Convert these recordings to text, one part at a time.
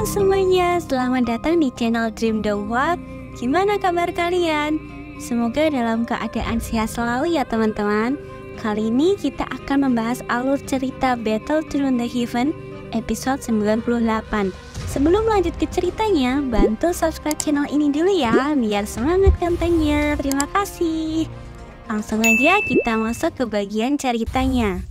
Halo semuanya, selamat datang di channel Dream the World. Gimana kabar kalian? Semoga dalam keadaan sehat selalu ya teman-teman. Kali ini kita akan membahas alur cerita Battle Through the Heaven episode 98. Sebelum lanjut ke ceritanya, bantu subscribe channel ini dulu ya, biar semangat kontennya. Terima kasih. Langsung aja kita masuk ke bagian ceritanya.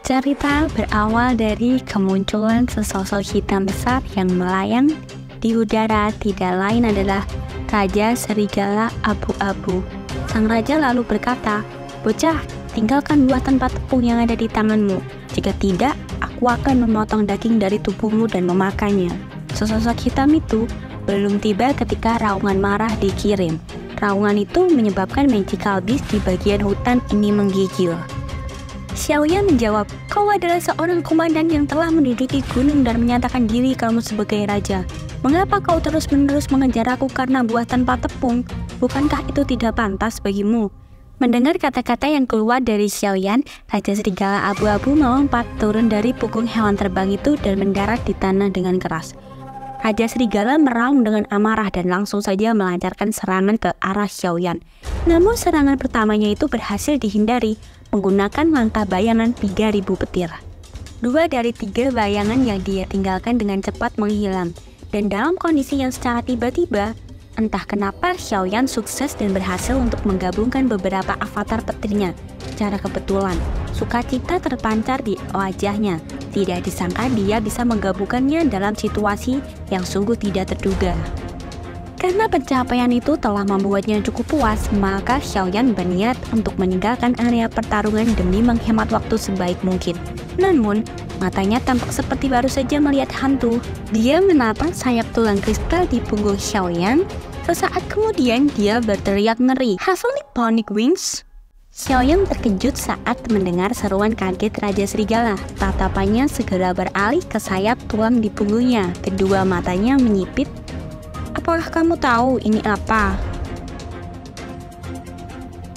Cerita berawal dari kemunculan sesosok hitam besar yang melayang di udara. Tidak lain adalah Raja Serigala Abu-Abu. Sang raja lalu berkata, "Bocah, tinggalkan buah tanpa tepung yang ada di tanganmu. Jika tidak, aku akan memotong daging dari tubuhmu dan memakannya." Sesosok hitam itu belum tiba ketika raungan marah dikirim. Raungan itu menyebabkan magical beast di bagian hutan ini menggigil. Xiaoyan menjawab, "Kau adalah seorang komandan yang telah menduduki gunung dan menyatakan diri kamu sebagai raja. Mengapa kau terus-menerus mengejar aku karena buah tanpa tepung? Bukankah itu tidak pantas bagimu?" Mendengar kata-kata yang keluar dari Xiaoyan, Raja Serigala Abu-Abu melompat turun dari punggung hewan terbang itu dan mendarat di tanah dengan keras. Raja Serigala meraung dengan amarah dan langsung saja melancarkan serangan ke arah Xiaoyan. Namun serangan pertamanya itu berhasil dihindari menggunakan langkah bayangan 3000 petir. 2 dari 3 bayangan yang dia tinggalkan dengan cepat menghilang, dan dalam kondisi yang secara tiba-tiba, entah kenapa Xiaoyan sukses dan berhasil untuk menggabungkan beberapa avatar petirnya. Secara kebetulan, sukacita terpancar di wajahnya. Tidak disangka dia bisa menggabungkannya dalam situasi yang sungguh tidak terduga. Karena pencapaian itu telah membuatnya cukup puas, maka Xiaoyan berniat untuk meninggalkan area pertarungan demi menghemat waktu sebaik mungkin. Namun, matanya tampak seperti baru saja melihat hantu. Dia menatap sayap tulang kristal di punggung Xiaoyan. Sesaat kemudian, dia berteriak ngeri, "Heavenly Ponic Wings!" Xiaoyan terkejut saat mendengar seruan kaget Raja Serigala. Tatapannya segera beralih ke sayap tulang di punggungnya. Kedua matanya menyipit. "Apakah kamu tahu ini apa?"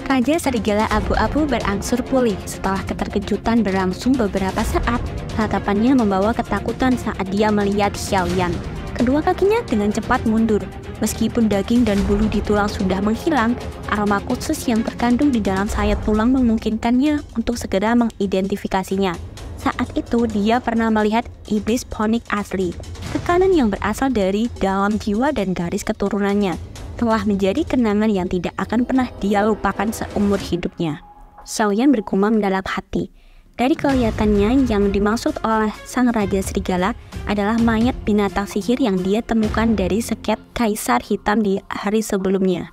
Raja Serigala Abu-Abu berangsur pulih. Setelah keterkejutan berlangsung beberapa saat, tatapannya membawa ketakutan saat dia melihat Xiaoyan. Kedua kakinya dengan cepat mundur. Meskipun daging dan bulu di tulang sudah menghilang, aroma khusus yang terkandung di dalam sayap tulang memungkinkannya untuk segera mengidentifikasinya. Saat itu dia pernah melihat iblis Ponic asli. Tekanan yang berasal dari dalam jiwa dan garis keturunannya telah menjadi kenangan yang tidak akan pernah dia lupakan seumur hidupnya. Xiaoyan bergumam dalam hati. Dari kelihatannya, yang dimaksud oleh sang Raja Serigala adalah mayat binatang sihir yang dia temukan dari sket Kaisar Hitam di hari sebelumnya.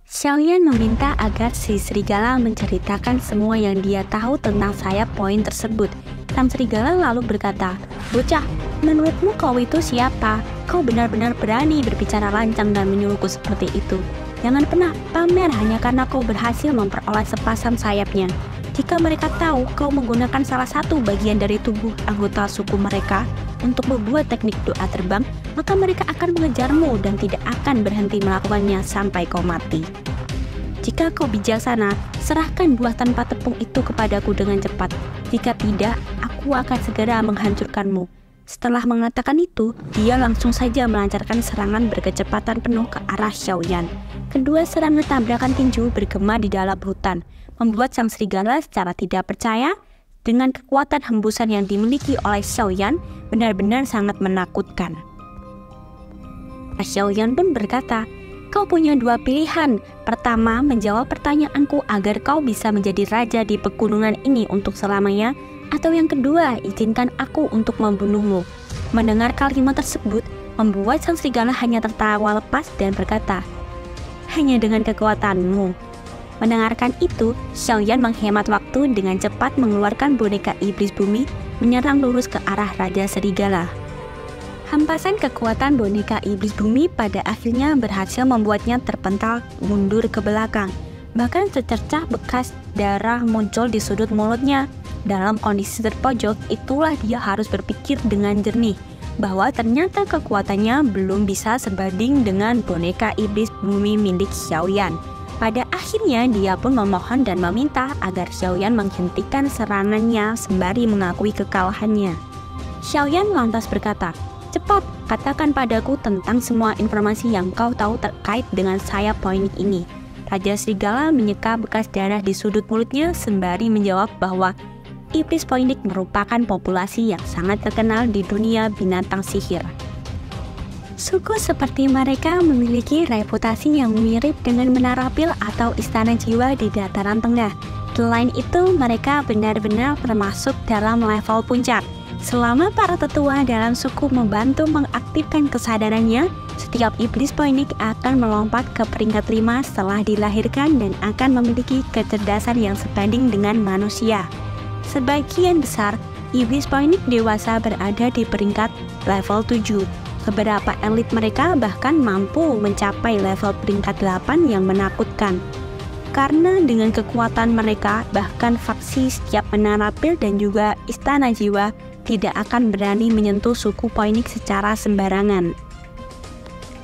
Xiaoyan meminta agar si serigala menceritakan semua yang dia tahu tentang sayap poin tersebut. Sang serigala lalu berkata, "Bocah, menurutmu kau itu siapa? Kau benar-benar berani berbicara lancang dan menyuruhku seperti itu. Jangan pernah pamer hanya karena kau berhasil memperoleh sepasang sayapnya. Jika mereka tahu kau menggunakan salah satu bagian dari tubuh anggota suku mereka untuk membuat teknik doa terbang, maka mereka akan mengejarmu dan tidak akan berhenti melakukannya sampai kau mati. Jika kau bijaksana, serahkan buah tanpa tepung itu kepadaku dengan cepat. Jika tidak, aku akan segera menghancurkanmu." Setelah mengatakan itu, dia langsung saja melancarkan serangan berkecepatan penuh ke arah Xiaoyan. Kedua serangan tabrakan tinju bergema di dalam hutan, membuat sang serigala secara tidak percaya dengan kekuatan hembusan yang dimiliki oleh Xiaoyan benar-benar sangat menakutkan. Xiaoyan pun berkata, "Kau punya 2 pilihan. Pertama, menjawab pertanyaanku agar kau bisa menjadi raja di pegunungan ini untuk selamanya. Atau yang kedua, izinkan aku untuk membunuhmu." Mendengar kalimat tersebut, membuat sang serigala hanya tertawa lepas dan berkata, "Hanya dengan kekuatanmu." Mendengarkan itu, Xiaoyan menghemat waktu dengan cepat mengeluarkan boneka iblis bumi menyerang lurus ke arah Raja Serigala. Hampasan kekuatan boneka iblis bumi pada akhirnya berhasil membuatnya terpental mundur ke belakang. Bahkan secercah bekas darah muncul di sudut mulutnya. Dalam kondisi terpojok, itulah dia harus berpikir dengan jernih bahwa ternyata kekuatannya belum bisa sebanding dengan boneka iblis bumi milik Xiaoyan. Pada Akhirnya dia pun memohon dan meminta agar Xiaoyan menghentikan serangannya sembari mengakui kekalahannya. Xiaoyan lantas berkata, "Cepat, katakan padaku tentang semua informasi yang kau tahu terkait dengan sayap poinik ini." Raja Serigala menyeka bekas darah di sudut mulutnya sembari menjawab bahwa iblis poinik merupakan populasi yang sangat terkenal di dunia binatang sihir. Suku seperti mereka memiliki reputasi yang mirip dengan menara pil atau istana jiwa di dataran tengah. Selain itu, mereka benar-benar termasuk dalam level puncak. Selama para tetua dalam suku membantu mengaktifkan kesadarannya, setiap iblis poinik akan melompat ke peringkat 5 setelah dilahirkan dan akan memiliki kecerdasan yang sebanding dengan manusia. Sebagian besar iblis poinik dewasa berada di peringkat level 7. Beberapa elit mereka bahkan mampu mencapai level peringkat 8 yang menakutkan. Karena dengan kekuatan mereka, bahkan faksi setiap menara pil dan juga istana jiwa tidak akan berani menyentuh suku poinik secara sembarangan.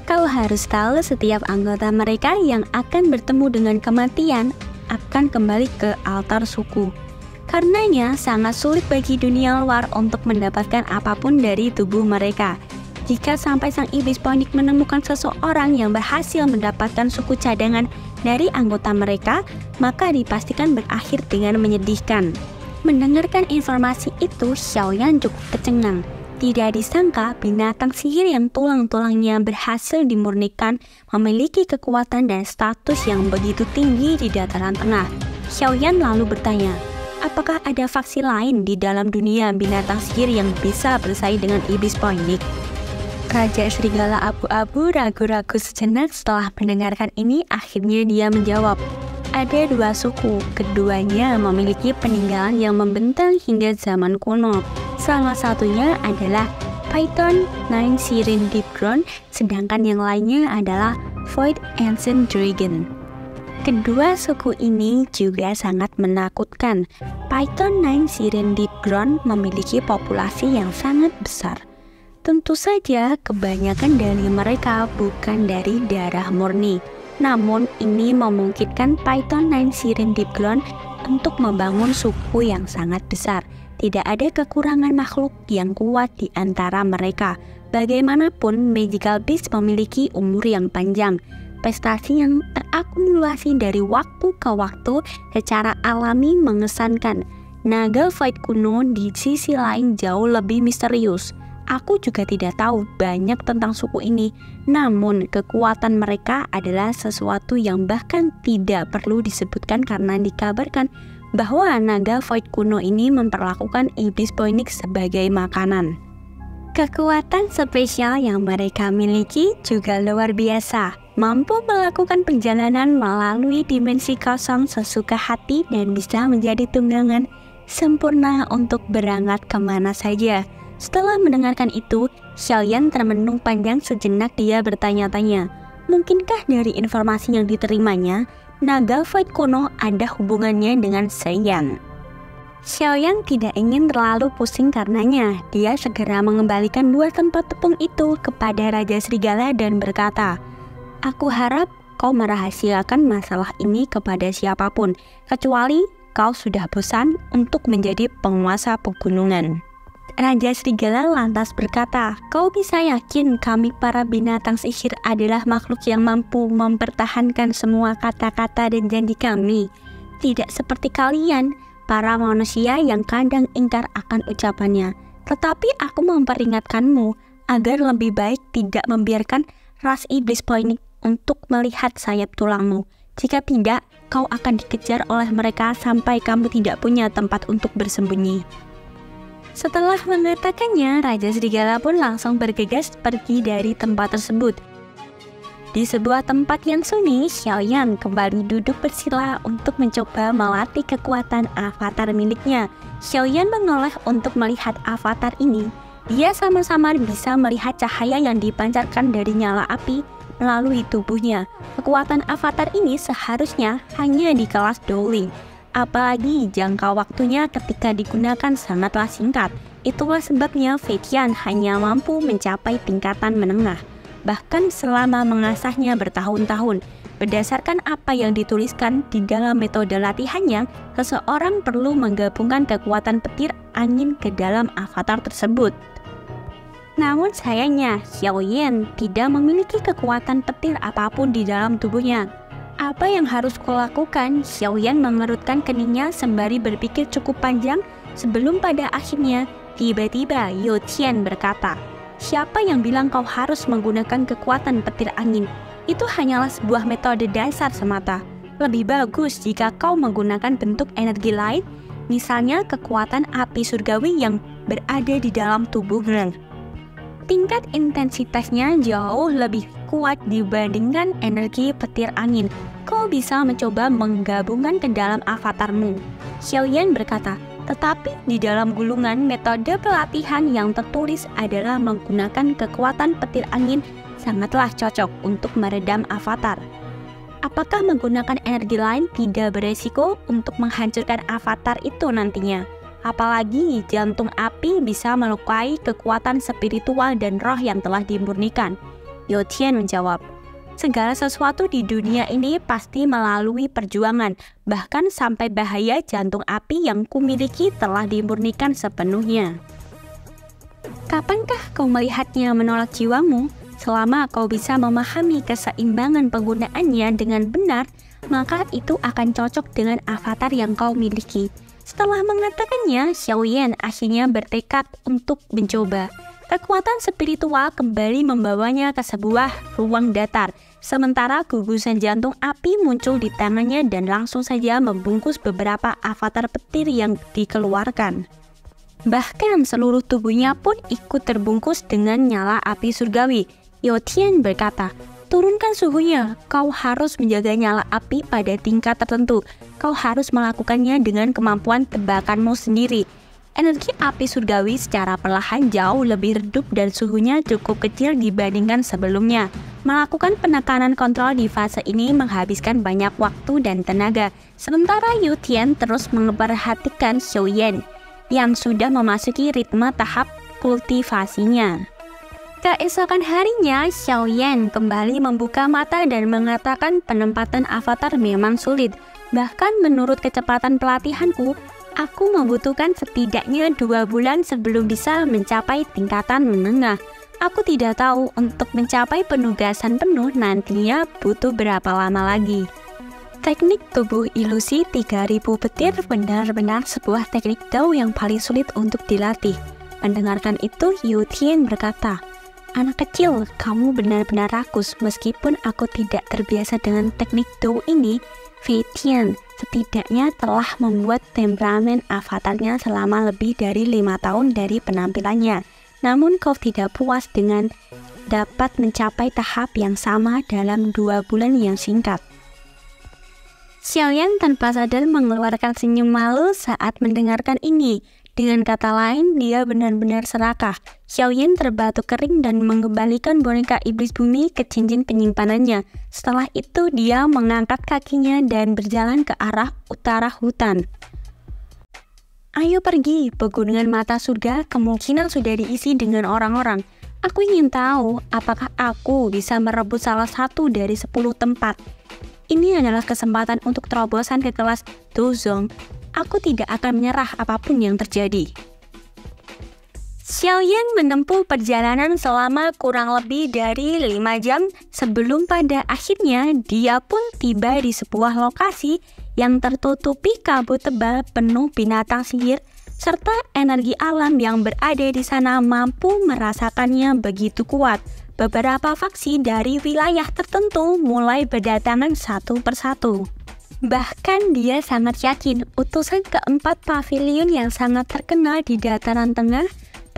Kau harus tahu setiap anggota mereka yang akan bertemu dengan kematian akan kembali ke altar suku. Karenanya sangat sulit bagi dunia luar untuk mendapatkan apapun dari tubuh mereka. Jika sampai sang iblis poinik menemukan seseorang yang berhasil mendapatkan suku cadangan dari anggota mereka, maka dipastikan berakhir dengan menyedihkan. Mendengarkan informasi itu, Xiaoyan cukup kecengang. Tidak disangka binatang sihir yang tulang-tulangnya berhasil dimurnikan memiliki kekuatan dan status yang begitu tinggi di dataran tengah. Xiaoyan lalu bertanya, apakah ada faksi lain di dalam dunia binatang sihir yang bisa bersaing dengan iblis poinik? Raja Serigala Abu-Abu ragu-ragu sejenak setelah mendengarkan ini. Akhirnya dia menjawab, ada 2 suku, keduanya memiliki peninggalan yang membentang hingga zaman kuno. Salah satunya adalah Python Nine Siren Deep Ground, sedangkan yang lainnya adalah Void Ancient Dragon. Kedua suku ini juga sangat menakutkan. Python Nine Siren Deep Ground memiliki populasi yang sangat besar. Tentu saja kebanyakan dari mereka bukan dari darah murni. Namun ini memungkinkan Python Nine Siren Deep Ground untuk membangun suku yang sangat besar. Tidak ada kekurangan makhluk yang kuat di antara mereka. Bagaimanapun, Magical Beast memiliki umur yang panjang. Prestasi yang terakumulasi dari waktu ke waktu secara alami mengesankan. Naga Void kuno di sisi lain jauh lebih misterius. Aku juga tidak tahu banyak tentang suku ini, namun kekuatan mereka adalah sesuatu yang bahkan tidak perlu disebutkan karena dikabarkan bahwa naga Void kuno ini memperlakukan iblis poinik sebagai makanan. Kekuatan spesial yang mereka miliki juga luar biasa, mampu melakukan perjalanan melalui dimensi kosong sesuka hati dan bisa menjadi tunggangan sempurna untuk berangkat kemana saja. Setelah mendengarkan itu, Xiaoyan termenung panjang sejenak. Dia bertanya-tanya, mungkinkah dari informasi yang diterimanya, naga Void kuno ada hubungannya dengan Xiaoyan? Xiaoyan tidak ingin terlalu pusing karenanya. Dia segera mengembalikan 2 tempat tepung itu kepada Raja Serigala dan berkata, aku harap kau merahasiakan masalah ini kepada siapapun, kecuali kau sudah bosan untuk menjadi penguasa pegunungan. Raja Serigala lantas berkata, kau bisa yakin kami para binatang sihir adalah makhluk yang mampu mempertahankan semua kata-kata dan janji kami. Tidak seperti kalian, para manusia yang kadang ingkar akan ucapannya. Tetapi aku memperingatkanmu agar lebih baik tidak membiarkan ras iblis poinik untuk melihat sayap tulangmu. Jika tidak, kau akan dikejar oleh mereka sampai kamu tidak punya tempat untuk bersembunyi. Setelah mengatakannya, Raja Serigala pun langsung bergegas pergi dari tempat tersebut. Di sebuah tempat yang sunyi, Xiaoyan kembali duduk bersila untuk mencoba melatih kekuatan avatar miliknya. Xiaoyan menoleh untuk melihat avatar ini. Dia sama-sama bisa melihat cahaya yang dipancarkan dari nyala api melalui tubuhnya. Kekuatan avatar ini seharusnya hanya di kelas Dowling. Apalagi jangka waktunya ketika digunakan sangatlah singkat. Itulah sebabnya Fei Qian hanya mampu mencapai tingkatan menengah. bahkan selama mengasahnya bertahun-tahun. Berdasarkan apa yang dituliskan di dalam metode latihannya, seseorang perlu menggabungkan kekuatan petir angin ke dalam avatar tersebut. Namun sayangnya, Xiaoyan tidak memiliki kekuatan petir apapun di dalam tubuhnya. Apa yang harus kulakukan? Xiaoyan mengerutkan keningnya sembari berpikir cukup panjang sebelum pada akhirnya tiba-tiba Yu Qian berkata, "Siapa yang bilang kau harus menggunakan kekuatan petir angin? Itu hanyalah sebuah metode dasar semata. Lebih bagus jika kau menggunakan bentuk energi lain, misalnya kekuatan api surgawi yang berada di dalam tubuhmu. Tingkat intensitasnya jauh lebih kuat dibandingkan energi petir angin. Kau bisa mencoba menggabungkan ke dalam avatarmu." Xiaoyan berkata, tetapi di dalam gulungan metode pelatihan yang tertulis adalah menggunakan kekuatan petir angin sangatlah cocok untuk meredam avatar. Apakah menggunakan energi lain tidak beresiko untuk menghancurkan avatar itu nantinya? Apalagi jantung api bisa melukai kekuatan spiritual dan roh yang telah dimurnikan. Yu Qian menjawab, segala sesuatu di dunia ini pasti melalui perjuangan, bahkan sampai bahaya jantung api yang kumiliki telah dimurnikan sepenuhnya. Kapankah kau melihatnya menolak jiwamu? Selama kau bisa memahami keseimbangan penggunaannya dengan benar, maka itu akan cocok dengan avatar yang kau miliki. Setelah mengatakannya, Xiaoyan akhirnya bertekad untuk mencoba. Kekuatan spiritual kembali membawanya ke sebuah ruang datar, sementara gugusan jantung api muncul di tangannya dan langsung saja membungkus beberapa avatar petir yang dikeluarkan. Bahkan seluruh tubuhnya pun ikut terbungkus dengan nyala api surgawi. Yu Qian berkata, turunkan suhunya, kau harus menjaga nyala api pada tingkat tertentu. Kau harus melakukannya dengan kemampuan tebakanmu sendiri. Energi api surgawi secara perlahan jauh lebih redup dan suhunya cukup kecil dibandingkan sebelumnya. Melakukan penekanan kontrol di fase ini menghabiskan banyak waktu dan tenaga. Sementara Yu Qian terus memperhatikan Xiaoyan yang sudah memasuki ritme tahap kultivasinya. Keesokan harinya, Xiaoyan kembali membuka mata dan mengatakan penempatan avatar memang sulit. Bahkan menurut kecepatan pelatihanku, aku membutuhkan setidaknya 2 bulan sebelum bisa mencapai tingkatan menengah. Aku tidak tahu untuk mencapai penugasan penuh nantinya butuh berapa lama lagi. Teknik tubuh ilusi 3000 petir benar-benar sebuah teknik Dao yang paling sulit untuk dilatih. Mendengarkan itu, Yu Qian berkata, anak kecil, kamu benar-benar rakus. Meskipun aku tidak terbiasa dengan teknik Dao ini, Wei Tian setidaknya telah membuat temperamen avatarnya selama lebih dari 5 tahun dari penampilannya. Namun kau tidak puas dengan dapat mencapai tahap yang sama dalam 2 bulan yang singkat. Xiaoyan tanpa sadar mengeluarkan senyum malu saat mendengarkan ini. Dengan kata lain, dia benar-benar serakah. Xiaoyan terbatuk kering dan mengembalikan boneka iblis bumi ke cincin penyimpanannya. Setelah itu, dia mengangkat kakinya dan berjalan ke arah utara hutan. Ayo pergi, pegunungan mata surga kemungkinan sudah diisi dengan orang-orang. Aku ingin tahu apakah aku bisa merebut salah satu dari 10 tempat. Ini adalah kesempatan untuk terobosan ke kelas Dozong. Aku tidak akan menyerah apapun yang terjadi. Xiaoyan menempuh perjalanan selama kurang lebih dari 5 jam sebelum pada akhirnya dia pun tiba di sebuah lokasi yang tertutupi kabut tebal penuh binatang sihir serta energi alam yang berada di sana mampu merasakannya begitu kuat. Beberapa faksi dari wilayah tertentu mulai berdatangan satu persatu. Bahkan dia sangat yakin utusan keempat pavilion yang sangat terkenal di dataran tengah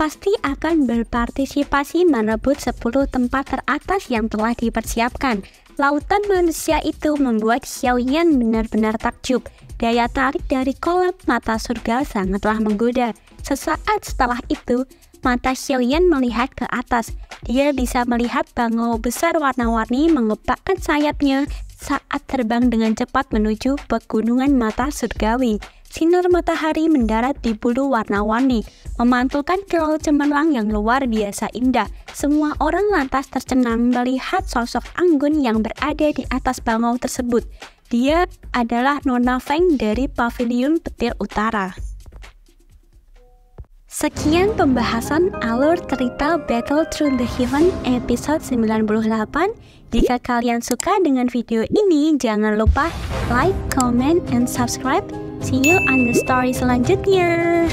pasti akan berpartisipasi merebut 10 tempat teratas yang telah dipersiapkan. Lautan manusia itu membuat Xiaoyan benar-benar takjub. Daya tarik dari kolam mata surga sangatlah menggoda. Sesaat setelah itu, mata Xiaoyan melihat ke atas. Dia bisa melihat bangau besar warna-warni mengepakkan sayapnya saat terbang dengan cepat menuju pegunungan mata surgawi. Sinar matahari mendarat di bulu warna-warni, memantulkan kilau cemerlang yang luar biasa indah. Semua orang lantas tercengang melihat sosok Anggun yang berada di atas bangau tersebut. Dia adalah Nona Feng dari Paviliun Petir Utara. Sekian pembahasan alur cerita Battle Through the Heaven episode 98. Jika kalian suka dengan video ini, jangan lupa like, comment, and subscribe. See you on the story selanjutnya.